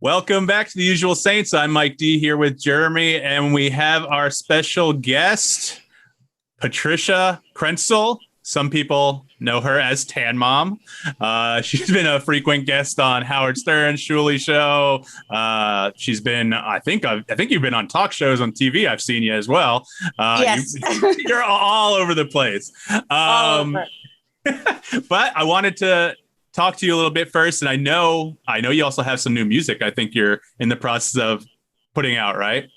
Welcome back to the usual Saints. I'm Mike D here with Jeremy, and we have our special guest, Patricia Krentcil. Some people know her as Tan Mom. She's been a frequent guest on Howard Stern, Shuley Show. She's been, I think you've been on talk shows on TV. I've seen you as well. Yes. You're all over the place. All over. But I wanted to talk to you a little bit first, and I know you also have some new music. I think you're in the process of putting out, right?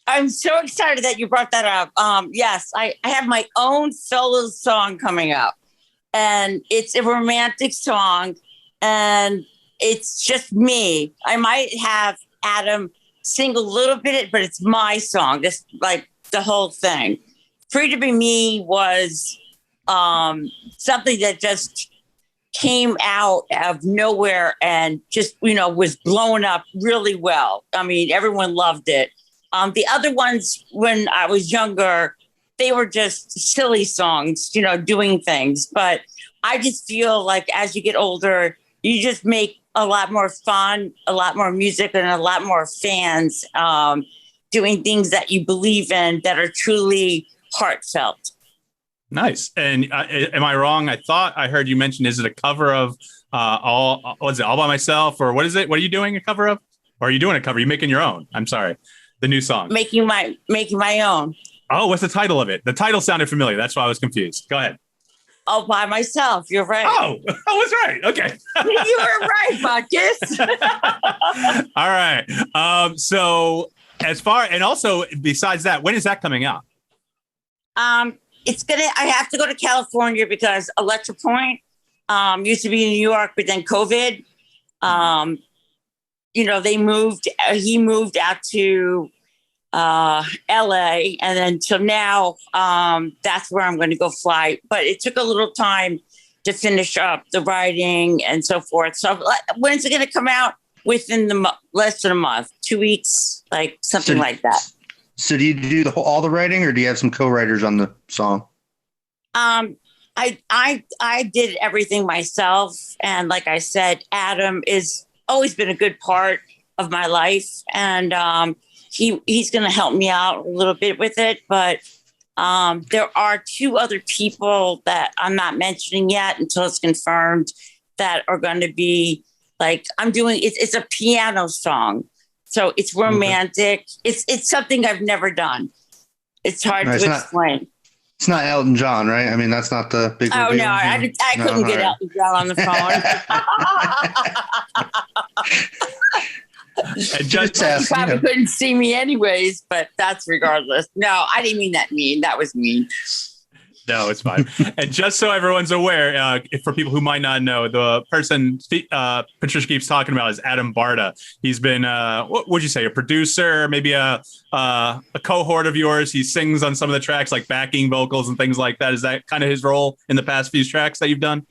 I'm so excited that you brought that up. Yes, I have my own solo song coming up, and it's a romantic song, and it's just me. I might have Adam sing a little bit, but it's my song, just like the whole thing. Free to Be Me was something that just came out of nowhere and just, was blown up really well. I mean, everyone loved it. The other ones, when I was younger, they were just silly songs, doing things. But I just feel like as you get older, you just make a lot more fun, a lot more music, and a lot more fans doing things that you believe in that are truly heartfelt. Nice. And am I wrong? I thought I heard you mention, is it a cover of All by Myself, or what is it? What are you doing a cover of? Or are you doing a cover? Are you making your own? I'm sorry. The new song. Making my own. Oh, what's the title of it? The title sounded familiar. That's why I was confused. Go ahead. All by Myself. You're right. Oh, I was right. Okay. You were right, Marcus. All right. So and also besides that, when is that coming out? I have to go to California because Electric Point used to be in New York, but then COVID, he moved out to LA, and then till now, that's where I'm going to go fly. But it took a little time to finish up the writing and so forth. So when's it going to come out? Within less than a month, 2 weeks, like something like that. So do you do all the writing, or do you have some co-writers on the song? I did everything myself. And like I said, Adam is always been a good part of my life. And he's going to help me out a little bit with it. But there are two other people that I'm not mentioning yet until it's confirmed that are going to be like, I'm doing, it's a piano song. So it's romantic. Okay. It's something I've never done. It's hard to explain. It's not Elton John, right? I mean, that's not the big reveal. No, I couldn't get Elton John on the phone. And just you probably couldn't see me anyways, but that's regardless. No, I didn't mean that mean. That was mean. No, it's fine. And just so everyone's aware, for people who might not know, the person Patricia keeps talking about is Adam Barta. He's been, what would you say, a producer, maybe a cohort of yours. He sings on some of the tracks, like backing vocals and things like that. Is that kind of his role in the past few tracks that you've done?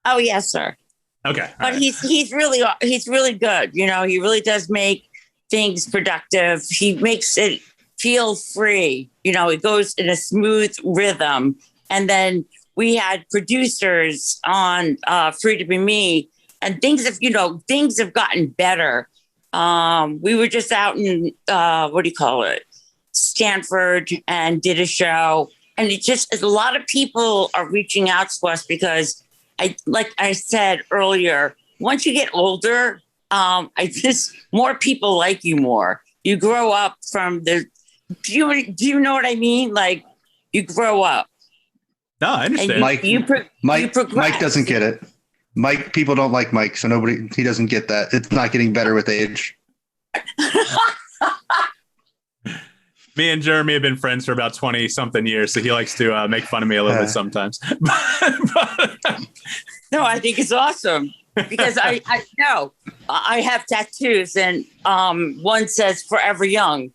Oh, yes, sir. Okay. But right. He's really good. He really does make things productive. He makes it feel free. It goes in a smooth rhythm. And then we had producers on Free to Be Me, and things have gotten better. We were just out in Stanford, and did a show, and a lot of people are reaching out to us because like I said earlier, once you get older, more people like you more. You grow up from do you know what I mean? Like, you grow up. No, I understand. Mike doesn't get it. People don't like Mike, so he doesn't get that. It's not getting better with age. Me and Jeremy have been friends for about 20 something years, so he likes to make fun of me a little bit sometimes. No, I think it's awesome because I know I have tattoos, and one says "Forever Young."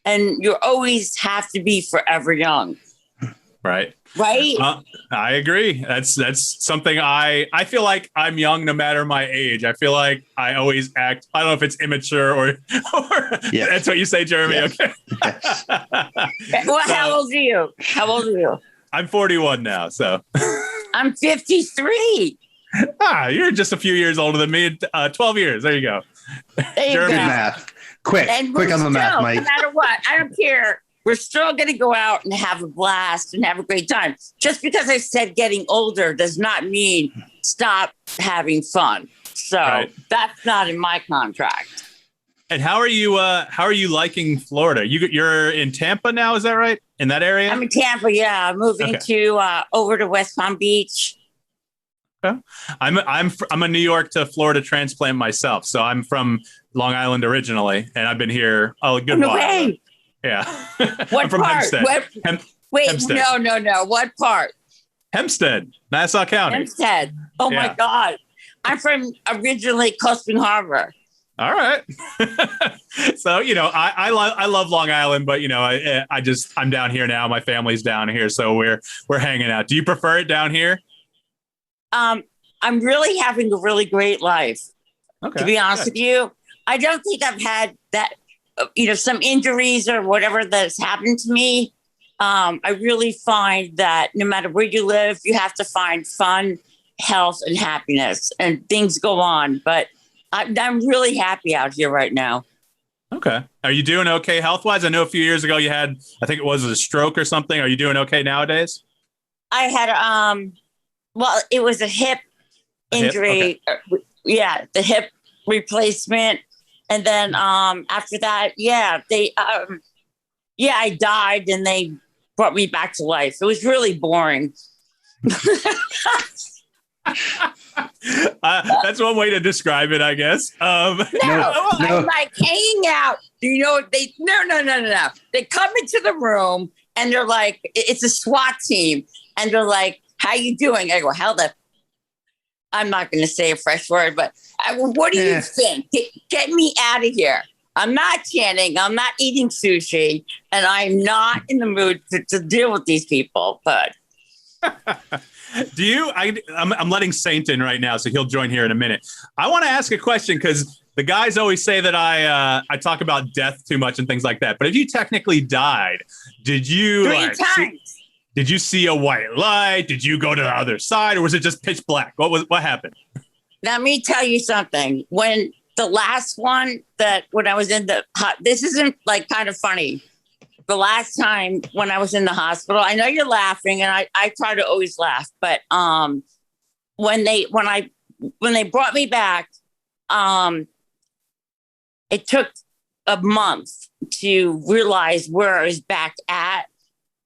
And you always have to be forever young. Right. Right. I agree. That's something I feel like I'm young no matter my age. I feel like I always act. I don't know if it's immature or yes. That's what you say, Jeremy. Yes. Okay. Yes. Well, how old are you? I'm 41 now. So I'm 53. You're just a few years older than me. 12 years. There you go. There you Jeremy. Good go. math. Quick And on the math, still, Mike. no matter what, I don't care. We're still going to go out and have a blast and have a great time. Just because I said getting older does not mean stop having fun. So that's not in my contract. And how are you liking Florida? You're in Tampa now, is that right? In that area? I'm in Tampa, yeah. I'm moving to over to West Palm Beach. Okay. I'm a New York to Florida transplant myself. So I'm from Long Island originally, and I've been here a good while. Way. Yeah. What I'm from part? Hempstead. Wait, Hempstead. No. What part? Hempstead, Nassau County. Hempstead. Oh my God. I'm from originally Coastal Harbor. All right. So, I love Long Island, but I'm down here now. My family's down here. So we're hanging out. Do you prefer it down here? I'm really having a really great life. Okay. To be honest with you, I don't think I've had that, some injuries or whatever that's happened to me. I really find that no matter where you live, you have to find fun, health, and happiness, and things go on. But I'm really happy out here right now. Okay. Are you doing okay health-wise? I know a few years ago you had, I think it was a stroke or something. Are you doing okay nowadays? I had, it was a hip injury. Okay. Yeah, the hip replacement. And then after that, I died and they brought me back to life. It was really boring. That's one way to describe it, I guess. No. I'm like hanging out. No. They come into the room and they're like, it's a SWAT team. And they're like, how you doing? I go, I'm not going to say a fresh word, but what do you think? Get me out of here. I'm not chanting. I'm not eating sushi. And I'm not in the mood to deal with these people. But I'm letting Sainte in right now, so he'll join here in a minute. I want to ask a question because the guys always say that I talk about death too much and things like that. But if you technically died, did you did you see a white light? Did you go to the other side, or was it just pitch black? What happened? Let me tell you something. When the last one when I was in this isn't like kind of funny. The last time when I was in the hospital, I know you're laughing, and I try to always laugh, but when they brought me back, it took a month to realize where I was back at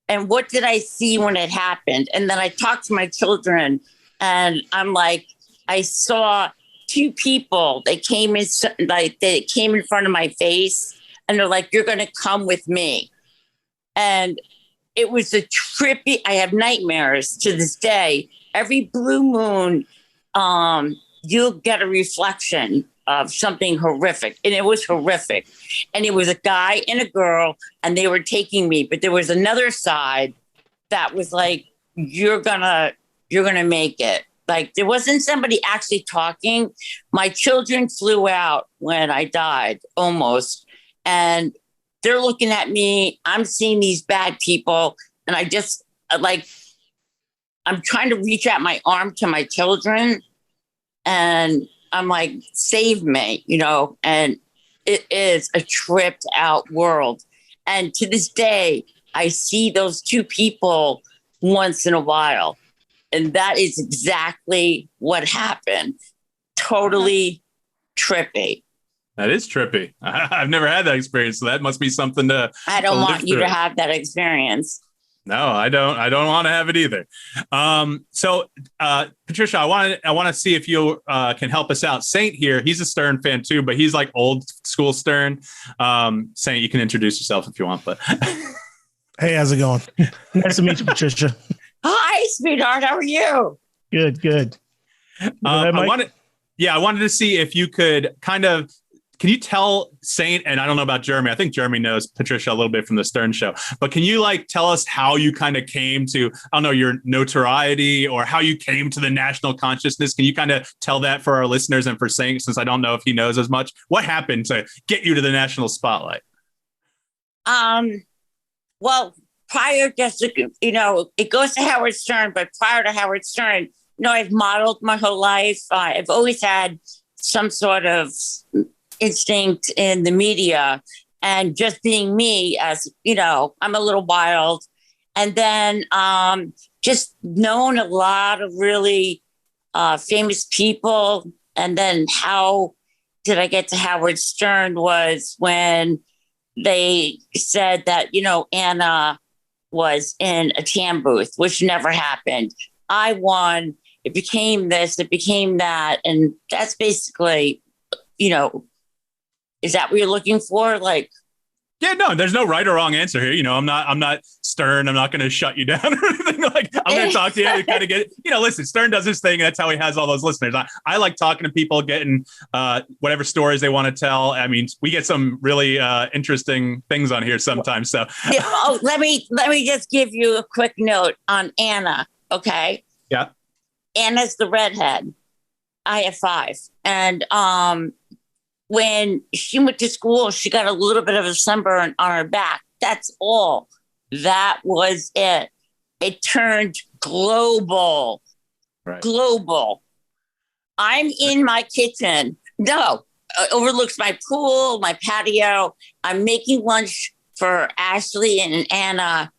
and what did I see when it happened. And then I talked to my children, and I'm like, I saw two people. They came in front of my face, and they're like, "You're going to come with me." And it was a trippy. I have nightmares to this day. Every blue moon, you'll get a reflection of something horrific. And it was horrific. And it was a guy and a girl, and they were taking me. But there was another side that was like, you're gonna make it. Like, there wasn't somebody actually talking. My children flew out when I died, almost. And they're looking at me. I'm seeing these bad people. And I just, I'm trying to reach out my arm to my children. And I'm like, save me, and it is a tripped out world. And to this day, I see those two people once in a while. And that is exactly what happened. Totally trippy. That is trippy. I've never had that experience. So that must be something to. I don't want you to have that experience. No, I don't want to have it either. So, Patricia, I want to see if you can help us out. Sainte here, he's a Stern fan too, but he's like old school Stern. Sainte, you can introduce yourself if you want, but. Hey, how's it going? Nice to meet you, Patricia. Hi, sweetheart. How are you? Good. I wanted to see if you could can you tell Sainte, and I don't know about Jeremy, I think Jeremy knows Patricia a little bit from the Stern Show, but can you tell us how you kind of came to, I don't know, your notoriety or how you came to the national consciousness? Can you kind of tell that for our listeners and for Sainte, since I don't know if he knows as much? What happened to get you to the national spotlight? Well, prior, just, it goes to Howard Stern, but prior to Howard Stern, I've modeled my whole life. I've always had some sort of instinct in the media and just being me as, I'm a little wild. And then just known a lot of really famous people. And then how did I get to Howard Stern was when they said that, Anna was in a TAM booth, which never happened. I won. It became this, it became that. And that's basically, is that what you're looking for? Like, yeah, no, there's no right or wrong answer here. I'm not Stern. I'm not going to shut you down or anything. Like, I'm going to talk to you and kind of get, listen, Stern does his thing. That's how he has all those listeners. I like talking to people, getting whatever stories they want to tell. I mean, we get some really interesting things on here sometimes. So let me just give you a quick note on Anna. Okay. Yeah. Anna's the redhead. I have 5. And, when she went to school, she got a little bit of a sunburn on her back. That's all. That was it. It turned global. Right. Global. I'm in my kitchen. No, overlooks my pool, my patio. I'm making lunch for Ashley and Anna.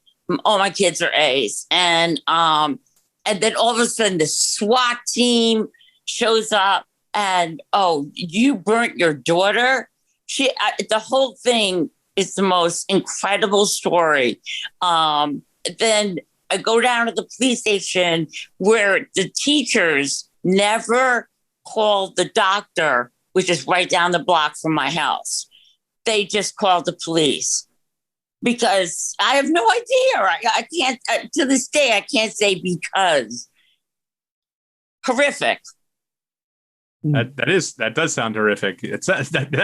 All my kids are A's. And then all of a sudden the SWAT team shows up. And, you burnt your daughter? The whole thing is the most incredible story. Then I go down to the police station where the teachers never called the doctor, which is right down the block from my house. They just called the police because I have no idea. I can't, to this day, I can't say because. Horrific. That does sound horrific. That's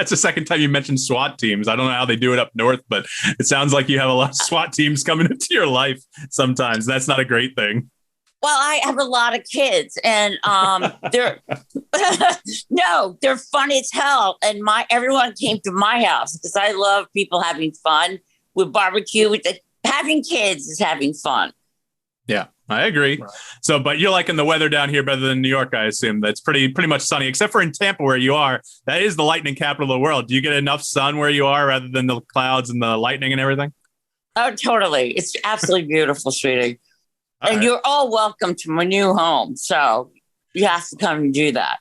the second time you mentioned SWAT teams. I don't know how they do it up north, but it sounds like you have a lot of SWAT teams coming into your life sometimes. That's not a great thing. Well, I have a lot of kids, and they're they're fun as hell. And everyone came to my house because I love people having fun with barbecue. Having kids is having fun. Yeah, I agree. Right. So, but you're liking the weather down here better than New York, I assume. That's pretty much sunny, except for in Tampa where you are. That is the lightning capital of the world. Do you get enough sun where you are rather than the clouds and the lightning and everything? Oh, totally. It's absolutely beautiful, sweetie. And you're all welcome to my new home. So you have to come and do that.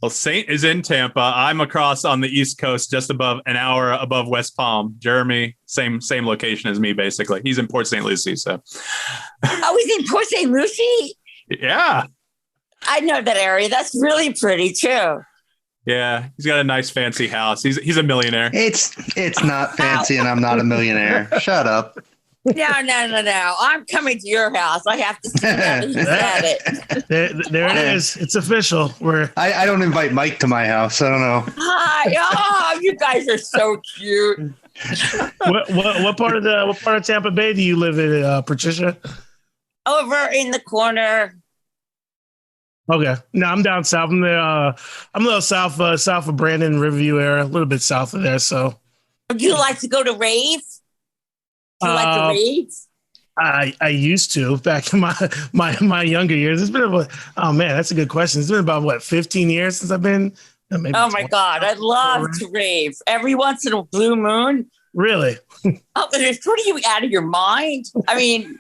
Well, Sainte is in Tampa. I'm across on the East Coast, just above an hour above West Palm. Jeremy, same location as me, basically. He's in Port St. Lucie. So, he's in Port St. Lucie? Yeah, I know that area. That's really pretty too. Yeah, he's got a nice, fancy house. He's a millionaire. It's not fancy, and I'm not a millionaire. Shut up. No. I'm coming to your house. I have to see that he's at it. There it is. It's official. I don't invite Mike to my house. I don't know. Hi. Oh, you guys are so cute. What part of Tampa Bay do you live in, Patricia? Over in the corner. Okay. No, I'm down south. I'm there. I'm a little south of Brandon, Riverview area, a little bit south of there. So, do you like to go to rave? Do you like the raves? I used to back in my younger years. It's been oh man, that's a good question. It's been about 15 years since I've been. Oh my God, I love to rave every once in a blue moon. Really? Oh, what are you out of your mind? I mean,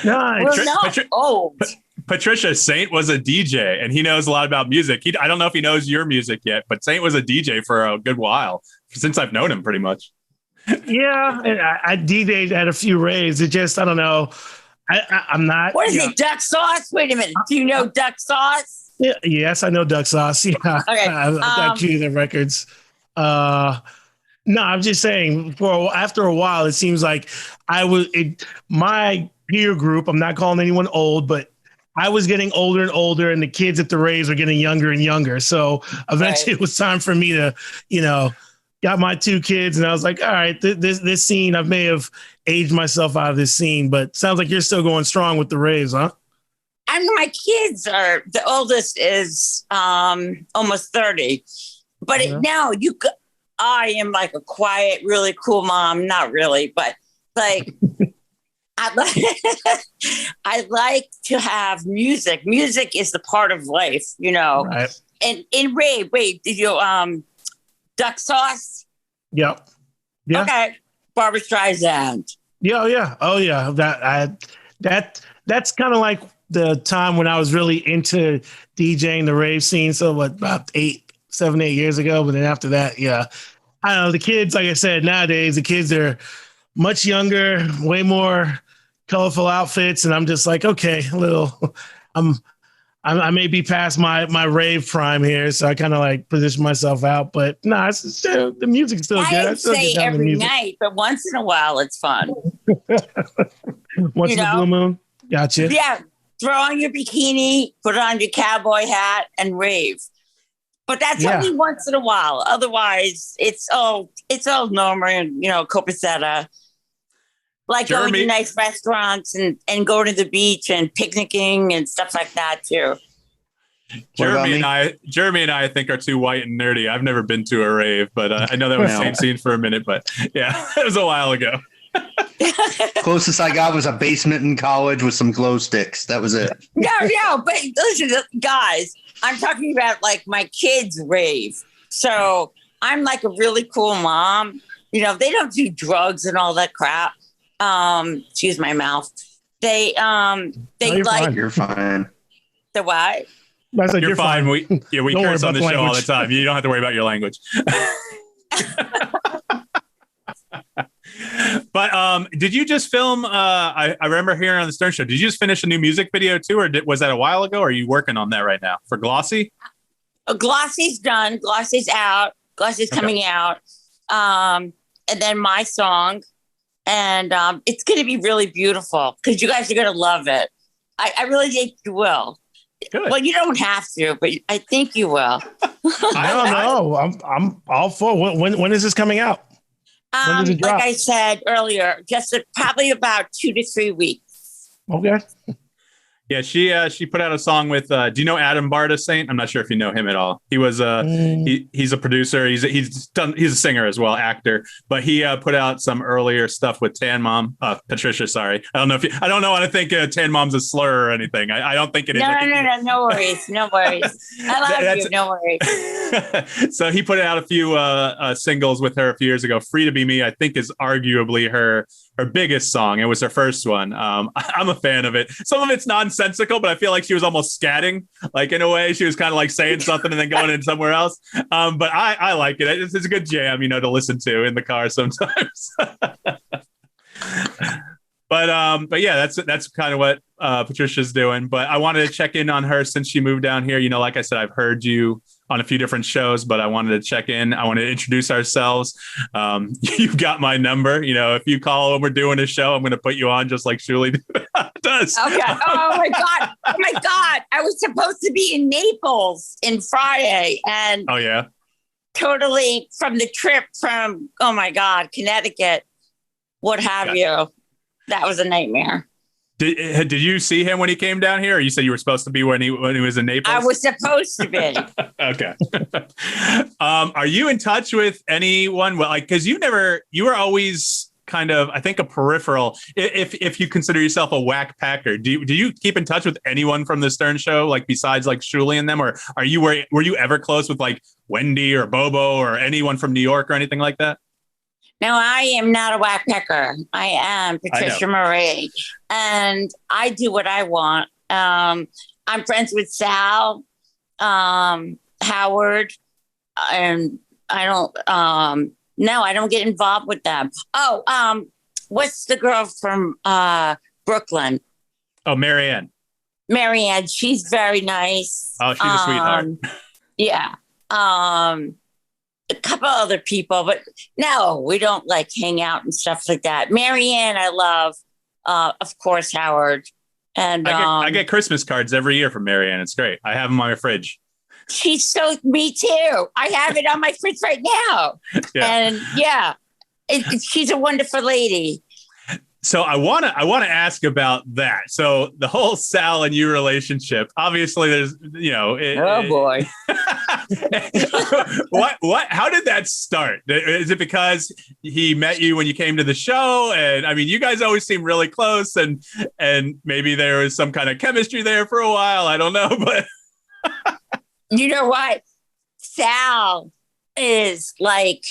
no, we're not old. Patricia, Sainte was a DJ, and he knows a lot about music. I don't know if he knows your music yet, but Sainte was a DJ for a good while since I've known him, pretty much. Yeah, I DJ'd at a few raves. It just, I don't know. I'm not. What is it, duck sauce? Wait a minute. Do you know duck sauce? Yeah, yes, I know duck sauce. Yeah, okay. I've got you the records. No, I'm just saying. After a while, it seems like my peer group. I'm not calling anyone old, but I was getting older and older, and the kids at the raves were getting younger and younger. So eventually, It was time for me to, got my 2 kids, and I was like, all right, this scene, I may have aged myself out of this scene, but sounds like you're still going strong with the raves, huh? And my kids the oldest is almost 30, but now I am like a quiet, really cool mom. Not really, but like, I like to have music. Music is the part of life, Right. And in rave, wait, did you Duck sauce. Yep. Yeah. Okay. Barbra Streisand. Yeah. Yeah. Oh yeah. That's kind of like the time when I was really into DJing the rave scene. So what, about 7, 8 years ago. But then after that, yeah, I don't know. The kids, like I said, nowadays the kids are much younger, way more colorful outfits, and I'm just like, okay, I may be past my rave prime here, so I kind of like position myself out. But no, it's still, the music's still good. I say every night, but once in a while it's fun. Once in a blue moon. Gotcha. Yeah. Throw on your bikini, put on your cowboy hat, and rave. But that's only once in a while. Otherwise, it's all normal and, copacetic. Like going to nice restaurants and going to the beach and picnicking and stuff like that too. Jeremy and I think are too white and nerdy. I've never been to a rave, but I know that was Saint scene for a minute. But yeah, it was a while ago. Closest I got was a basement in college with some glow sticks. That was it. No, but listen, guys, I'm talking about like my kids' rave. So I'm like a really cool mom. They don't do drugs and all that crap. Excuse my mouth. They you're like fine. You're fine. The what? You're fine. We curse on the show all the time. You don't have to worry about your language. But did you just film? I remember hearing on the Stern Show. Did you just finish a new music video too, or was that a while ago? Or are you working on that right now for Glossy? Glossy's done. Glossy's out. Glossy's coming out. And then my song, and it's going to be really beautiful because you guys are going to love it. I really think you will. Good. Well, you don't have to, but I think you will. I don't know. I'm all for. When is this coming out? Like I said earlier, just probably about 2 to 3 weeks. Okay. Yeah, she put out a song with. Do you know Adam Barta, Saint? I'm not sure if you know him at all. He was he's a producer. He's a singer as well, actor. But he put out some earlier stuff with Tan Mom, Patricia. Sorry, I don't know how to think Tan Mom's a slur or anything. I don't think it is. No worries. I love you. No worries. So he put out a few singles with her a few years ago. "Free to Be Me," I think, is arguably her biggest song. It was her first one. I'm a fan of it. Some of it's nonsensical, but I feel like she was almost scatting, like in a way. She was kind of like saying something and then going in somewhere else. But I like it. It's a good jam, to listen to in the car sometimes. But yeah, that's kind of what Patricia's doing. But I wanted to check in on her since she moved down here. Like I said, I've heard you on a few different shows, but I wanted to check in. I wanted to introduce ourselves. You've got my number. If you call when we're doing a show, I'm going to put you on just like Shuli does. Okay. Oh my God. I was supposed to be in Naples in Friday, and oh yeah, totally from the trip from Connecticut, what have you. That was a nightmare. Did you see him when he came down here? Or you said you were supposed to be when he was in Naples? I was supposed to be. Okay. Are you in touch with anyone? Well, because you were always kind of, I think, a peripheral. If you consider yourself a whackpacker, do you keep in touch with anyone from the Stern Show, like besides like Shuli and them, or were you ever close with like Wendy or Bobo or anyone from New York or anything like that? No, I am not a whackpacker. I am Patricia Marie, and I do what I want. I'm friends with Sal, Howard, and I don't. No, I don't get involved with them. Oh, what's the girl from Brooklyn? Oh, Marianne. Marianne, she's very nice. Oh, she's a sweetheart. Yeah. A couple other people, but no, we don't like hang out and stuff like that. Marianne, I love, of course, Howard. And I get Christmas cards every year from Marianne. It's great. I have them on my fridge. Me too. I have it on my fridge right now. Yeah. And yeah, she's a wonderful lady. So I want to ask about that. So the whole Sal and you relationship, obviously there's, oh boy. How did that start? Is it because he met you when you came to the show? And I mean, you guys always seem really close, and maybe there was some kind of chemistry there for a while. I don't know, but you know what? Sal is like,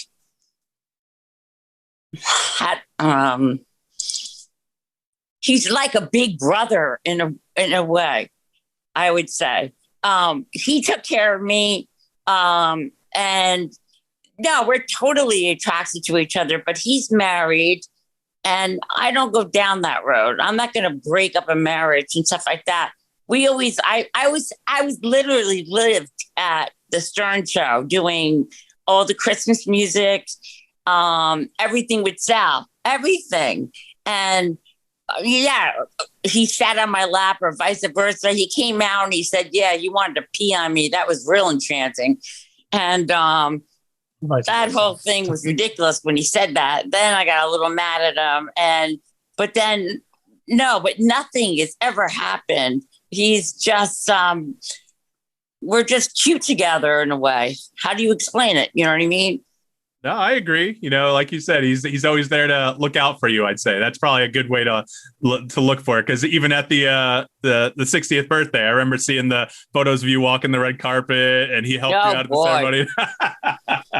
he's like a big brother in a way, I would say. He took care of me. And no, we're totally attracted to each other, but he's married and I don't go down that road. I'm not going to break up a marriage and stuff like that. I was literally lived at the Stern Show doing all the Christmas music, everything with Sal, everything. And yeah, he sat on my lap or vice versa. He came out and he said, yeah, you wanted to pee on me. That was real enchanting. And that whole thing was ridiculous when he said that. Then I got a little mad at him. But nothing has ever happened. He's just, we're just cute together in a way. How do you explain it? You know what I mean? No, I agree. Like you said, he's always there to look out for you. I'd say that's probably a good way to look for it. Because even at the 60th birthday, I remember seeing the photos of you walking the red carpet, and he helped you out at the ceremony.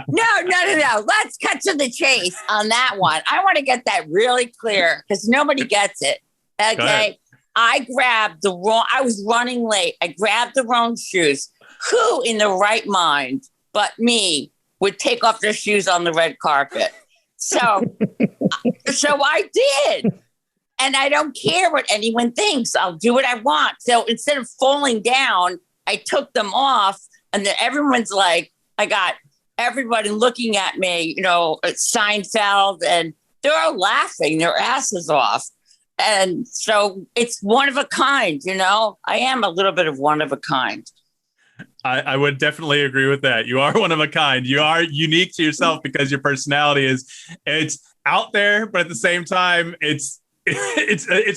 No. Let's cut to the chase on that one. I want to get that really clear because nobody gets it. Okay, I was running late. I grabbed the wrong shoes. Who in the right mind but me would take off their shoes on the red carpet? So I did. And I don't care what anyone thinks. I'll do what I want. So instead of falling down, I took them off. And then everyone's like, I got everybody looking at me, at Seinfeld, and they're all laughing their asses off. And so it's one of a kind, I am a little bit of one of a kind. I would definitely agree with that. You are one of a kind. You are unique to yourself because your personality it's out there, but at the same time, it's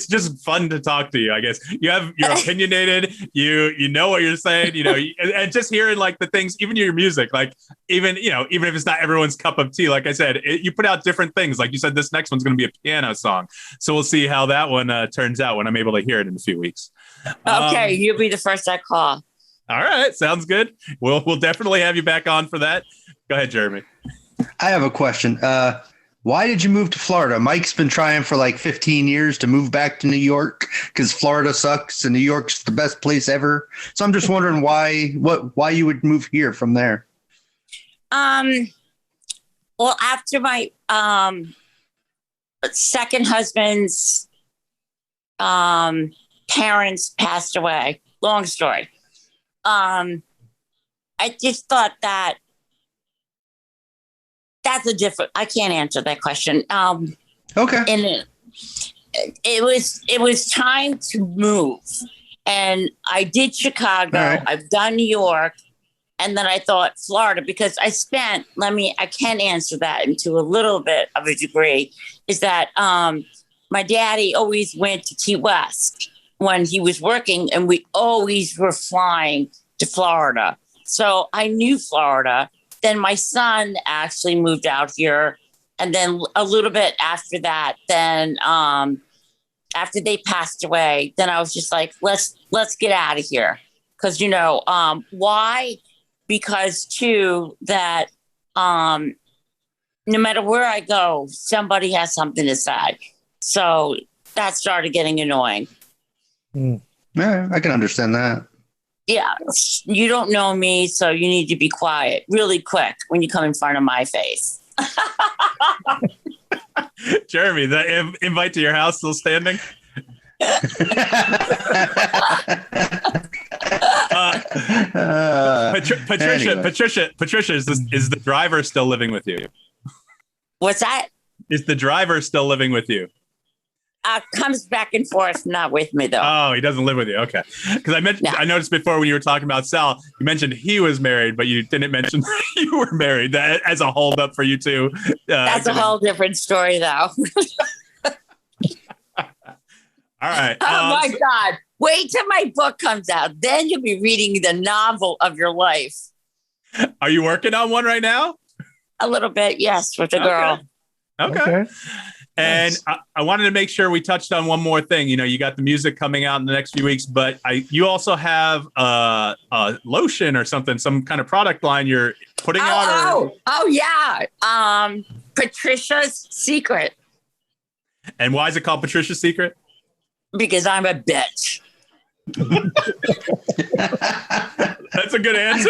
just fun to talk to you. I guess you're opinionated. You know what you're saying. And just hearing like the things, even your music, like even if it's not everyone's cup of tea. Like I said, you put out different things. Like you said, this next one's going to be a piano song. So we'll see how that one turns out when I'm able to hear it in a few weeks. Okay, you'll be the first I call. All right. Sounds good. We'll definitely have you back on for that. Go ahead, Jeremy. I have a question. Why did you move to Florida? Mike's been trying for like 15 years to move back to New York because Florida sucks and New York's the best place ever. So I'm just wondering why you would move here from there. Well, after my second husband's parents passed away, long story. I just thought that I can't answer that question. Okay. And it was time to move, and I did Chicago. Right. I've done New York, and then I thought Florida because I can answer that into a little bit of a degree. Is that my daddy always went to Key West when he was working, and we always were flying to Florida. So I knew Florida. Then my son actually moved out here. And then a little bit after that, then after they passed away, then I was just like, let's get out of here. Because, why? Because too, that no matter where I go, somebody has something to say. So that started getting annoying. Yeah, I can understand that. Yeah, you don't know me, so you need to be quiet really quick when you come in front of my face. Jeremy, the invite to your house still standing? Patricia, is the driver still living with you? What's that? Is the driver still living with you? Comes back and forth, not with me though. Oh, he doesn't live with you. Okay. Because I noticed before when you were talking about Sal, you mentioned he was married, but you didn't mention you were married. That as a holdup for you two. That's a whole different story though. All right. Oh my God. Wait till my book comes out. Then you'll be reading the novel of your life. Are you working on one right now? A little bit, yes, with a girl. Okay. And Nice. I wanted to make sure we touched on one more thing. You know, you got the music coming out in the next few weeks, but you also have a lotion or something, some kind of product line you're putting out. Yeah. Patricia's Secret. And why is it called Patricia's Secret? Because I'm a bitch. That's a good answer.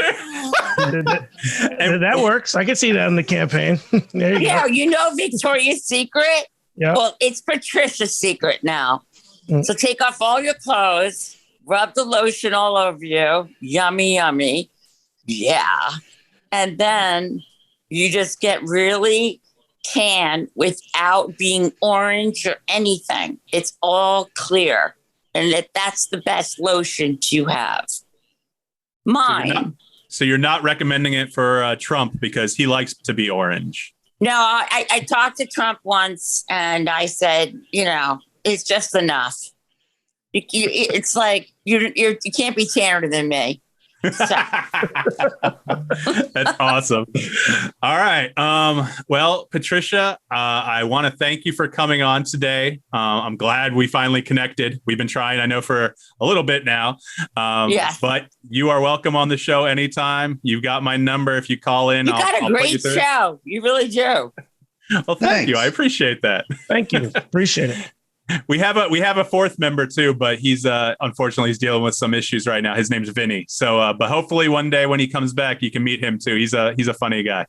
That works. I can see that in the campaign. There you go. You know Victoria's Secret? Yeah. Well, it's Patricia's Secret now. Mm. So take off all your clothes, rub the lotion all over you. Yummy, yummy. Yeah. And then you just get really tan without being orange or anything. It's all clear. And that's the best lotion to have. Mine. So you're not recommending it for Trump because he likes to be orange. No, I talked to Trump once and I said, it's just enough. It's like you can't be tanner than me. So. That's awesome. All right. Well, Patricia, I want to thank you for coming on today. I'm glad we finally connected. We've been trying, I know, for a little bit now. Yes. But you are welcome on the show anytime. You've got my number. If you call in, you got a great show. You really do. Well, thank you. I appreciate that. Thank you. Appreciate it. We have a fourth member too, but he's unfortunately he's dealing with some issues right now. His name's Vinny. So, but hopefully one day when he comes back, you can meet him too. He's a funny guy.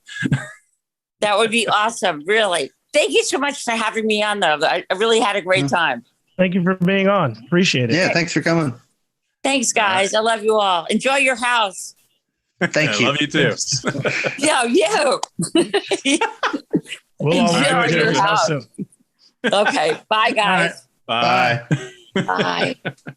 That would be awesome. Really. Thank you so much for having me on though. I really had a great time. Thank you for being on. Appreciate it. Yeah, thanks for coming. Thanks, guys. I love you all. Enjoy your house. Thank you. I love you too. You. We'll all Enjoy enjoy your your house soon. Okay. Bye, guys. Bye. Bye. Bye.